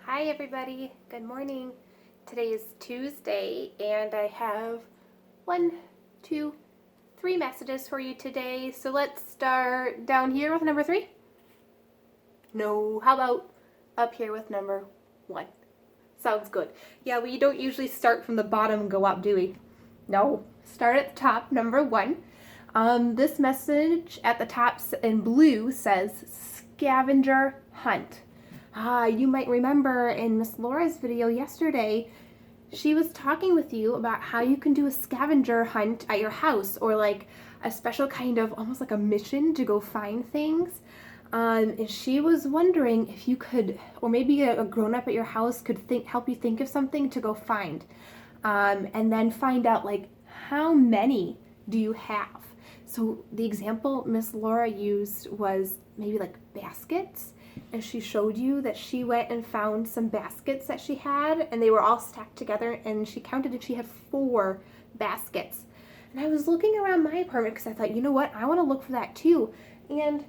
Hi everybody, good morning. Today is Tuesday and I have 3 messages for you today. So let's start down here with number 3. No, how about up here with number 1? Sounds good. Yeah, we don't usually start from the bottom and go up, do we? No, start at the top, number 1. This message at the top in blue says scavenger hunt. You might remember in Miss Laura's video yesterday, she was talking with you about how you can do a scavenger hunt at your house, or like a special kind of almost like a mission to go find things. And she was wondering if you could, or maybe a grown-up at your house could help you think of something to go find, and then find out like how many do you have. So the example Miss Laura used was maybe like baskets, and she showed you that she went and found some baskets that she had, and they were all stacked together, and she counted and she had 4 baskets. And I was looking around my apartment because I thought, you know what, I want to look for that too. And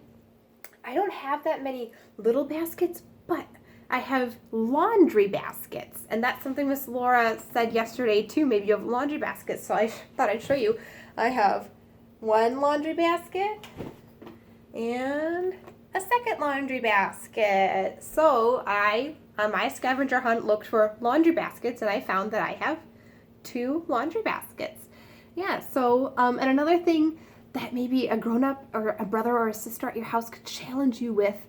I don't have that many little baskets, but I have laundry baskets, and that's something Miss Laura said yesterday too. Maybe you have laundry baskets, so I thought I'd show you. I have 1 laundry basket and a second laundry basket. So I, on my scavenger hunt, looked for laundry baskets, and I found that I have 2 laundry baskets. Yeah, so, and another thing that maybe a grown-up or a brother or a sister at your house could challenge you with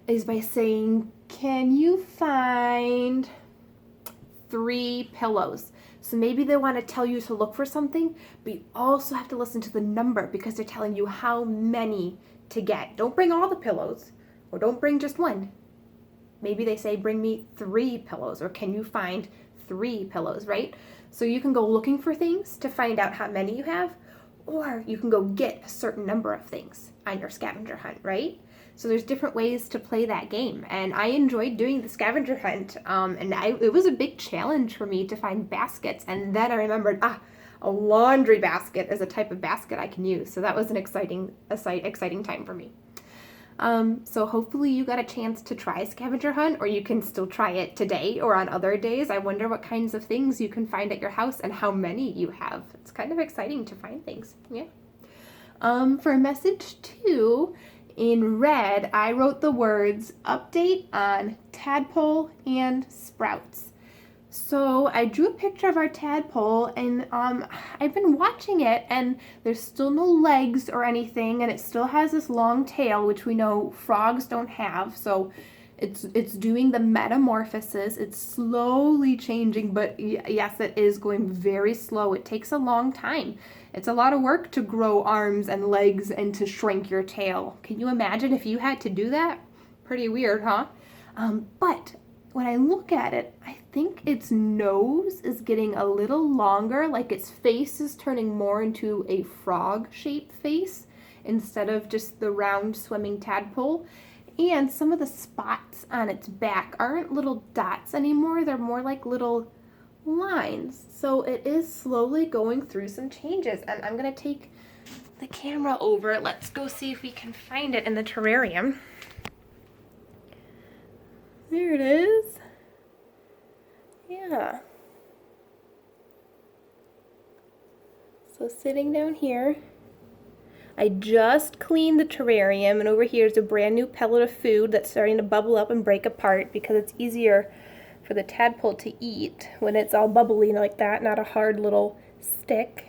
is by saying, can you find 3 pillows? So maybe they want to tell you to look for something, but you also have to listen to the number because they're telling you how many to get. Don't bring all the pillows, or don't bring just 1. Maybe they say, bring me 3 pillows, or can you find 3 pillows, right? So you can go looking for things to find out how many you have, or you can go get a certain number of things on your scavenger hunt, right? So there's different ways to play that game, and I enjoyed doing the scavenger hunt, and it was a big challenge for me to find baskets, and then I remembered, a laundry basket is a type of basket I can use, so that was an exciting time for me. So hopefully you got a chance to try a scavenger hunt, or you can still try it today or on other days. I wonder what kinds of things you can find at your house and how many you have. It's kind of exciting to find things, yeah. For message 2, in red, I wrote the words update on tadpole and sprouts. So I drew a picture of our tadpole, and I've been watching it, and there's still no legs or anything, and it still has this long tail, which we know frogs don't have. So it's doing the metamorphosis. It's slowly changing, but yes, it is going very slow. It takes a long time. It's a lot of work to grow arms and legs and to shrink your tail. Can you imagine if you had to do that? Pretty weird, huh? But when I look at it, I think its nose is getting a little longer, like its face is turning more into a frog-shaped face instead of just the round swimming tadpole. And some of the spots on its back aren't little dots anymore, they're more like little lines. So it is slowly going through some changes, and I'm gonna take the camera over. Let's go see if we can find it in the terrarium. There it is. Yeah. So sitting down here, I just cleaned the terrarium, and over here is a brand new pellet of food that's starting to bubble up and break apart because it's easier for the tadpole to eat when it's all bubbly like that, not a hard little stick.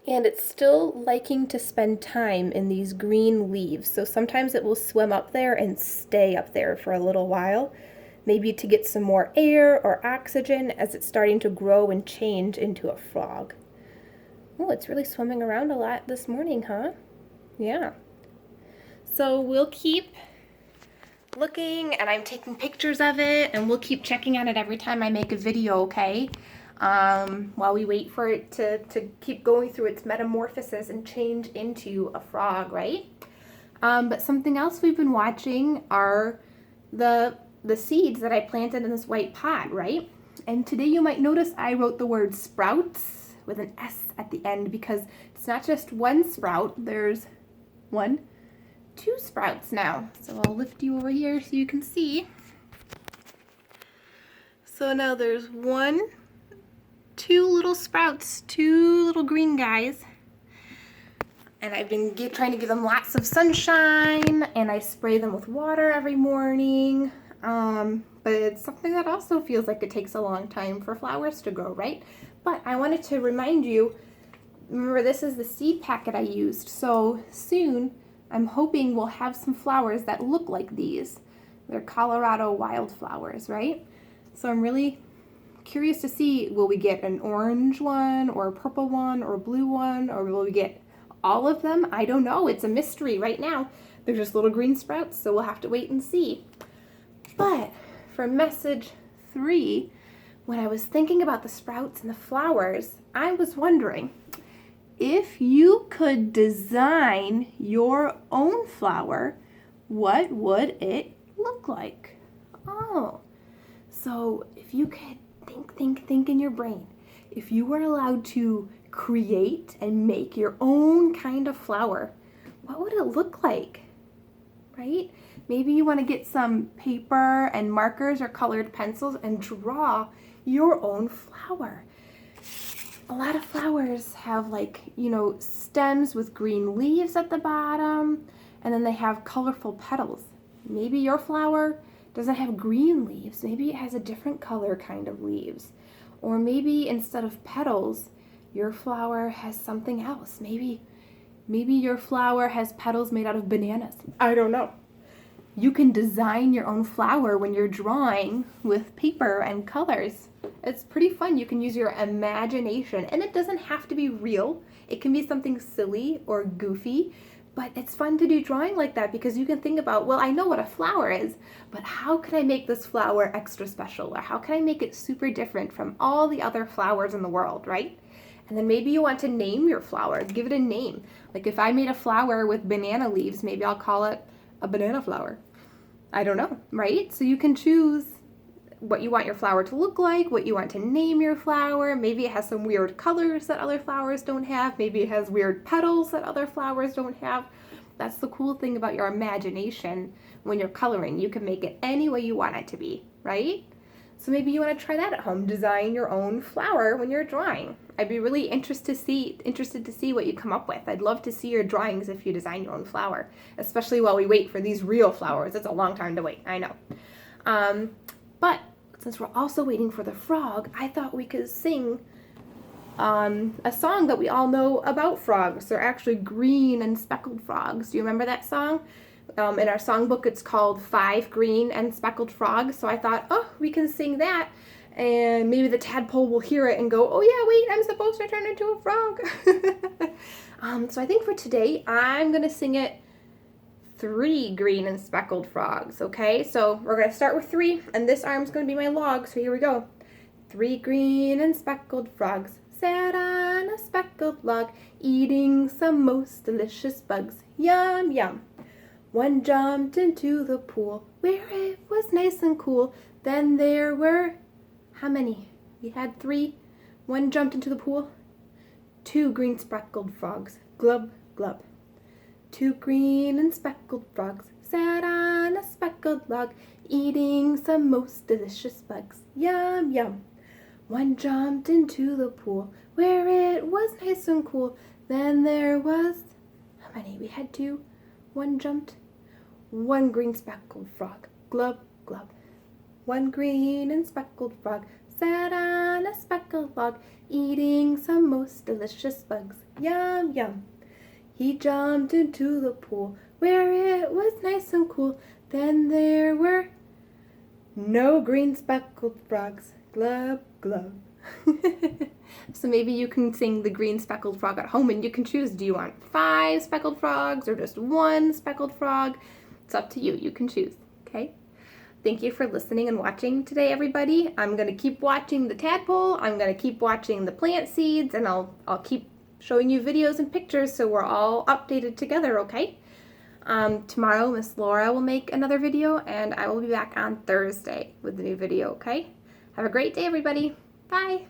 And it's still liking to spend time in these green leaves, so sometimes it will swim up there and stay up there for a little while, maybe to get some more air or oxygen as it's starting to grow and change into a frog. Oh, it's really swimming around a lot this morning, huh? Yeah. So we'll keep looking, and I'm taking pictures of it, and we'll keep checking on it every time I make a video, okay? While we wait for it to keep going through its metamorphosis and change into a frog, right? But something else we've been watching are the seeds that I planted in this white pot, right? And today you might notice I wrote the word sprouts with an S at the end because it's not just 1 sprout, there's 2 sprouts now. So I'll lift you over here so you can see. So now there's two little sprouts, two little green guys. And I've been trying to give them lots of sunshine, and I spray them with water every morning. But it's something that also feels like it takes a long time for flowers to grow, right? But I wanted to remind you, remember this is the seed packet I used. So soon, I'm hoping we'll have some flowers that look like these. They're Colorado wildflowers, right? So I'm really curious to see, will we get an orange one or a purple one or a blue one, or will we get all of them? I don't know. It's a mystery right now. They're just little green sprouts, so we'll have to wait and see. But for message 3, when I was thinking about the sprouts and the flowers, I was wondering if you could design your own flower, what would it look like? Oh, so if you could think in your brain, if you were allowed to create and make your own kind of flower, what would it look like, right? Maybe you want to get some paper and markers or colored pencils and draw your own flower. A lot of flowers have stems with green leaves at the bottom, and then they have colorful petals. Maybe your flower doesn't have green leaves. Maybe it has a different color kind of leaves. Or maybe instead of petals, your flower has something else. Maybe your flower has petals made out of bananas. I don't know. You can design your own flower when you're drawing with paper and colors. It's pretty fun. You can use your imagination, and it doesn't have to be real. It can be something silly or goofy, but it's fun to do drawing like that because you can think about, well, I know what a flower is, but how can I make this flower extra special? Or how can I make it super different from all the other flowers in the world, right? And then maybe you want to name your flower, give it a name. Like if I made a flower with banana leaves, maybe I'll call it a banana flower. I don't know, right? So you can choose what you want your flower to look like, what you want to name your flower. Maybe it has some weird colors that other flowers don't have. Maybe it has weird petals that other flowers don't have. That's the cool thing about your imagination when you're coloring. You can make it any way you want it to be, right? So maybe you want to try that at home. Design your own flower when you're drawing. I'd be really interested to see what you come up with. I'd love to see your drawings if you design your own flower, especially while we wait for these real flowers. It's a long time to wait, I know. But since we're also waiting for the frog, I thought we could sing a song that we all know about frogs. They're actually green and speckled frogs. Do you remember that song? In our songbook, it's called 5 Green and Speckled Frogs. So I thought, oh, we can sing that, and maybe the tadpole will hear it and go, oh yeah, wait, I'm supposed to turn into a frog. So I think for today, I'm going to sing it 3 green and speckled frogs, okay? So we're going to start with 3, and this arm's going to be my log, so here we go. 3 green and speckled frogs sat on a speckled log, eating some most delicious bugs. Yum, yum. One jumped into the pool where it was nice and cool. Then there were, how many? We had 3. One jumped into the pool. 2 green speckled frogs. Glub, glub. 2 green and speckled frogs sat on a speckled log, eating some most delicious bugs. Yum, yum. One jumped into the pool where it was nice and cool. Then there was, how many? We had 2. One jumped. 1 green speckled frog. Glub, glub. 1 green and speckled frog sat on a speckled log, eating some most delicious bugs. Yum, yum. He jumped into the pool where it was nice and cool. Then there were no green speckled frogs. Glub, glub. So maybe you can sing the green speckled frog at home, and you can choose, do you want 5 speckled frogs or just 1 speckled frog? It's up to you. You can choose, okay? Thank you for listening and watching today, everybody. I'm going to keep watching the tadpole. I'm going to keep watching the plant seeds, and I'll keep showing you videos and pictures so we're all updated together, okay? Tomorrow, Miss Laura will make another video, and I will be back on Thursday with a new video, okay? Have a great day, everybody. Bye.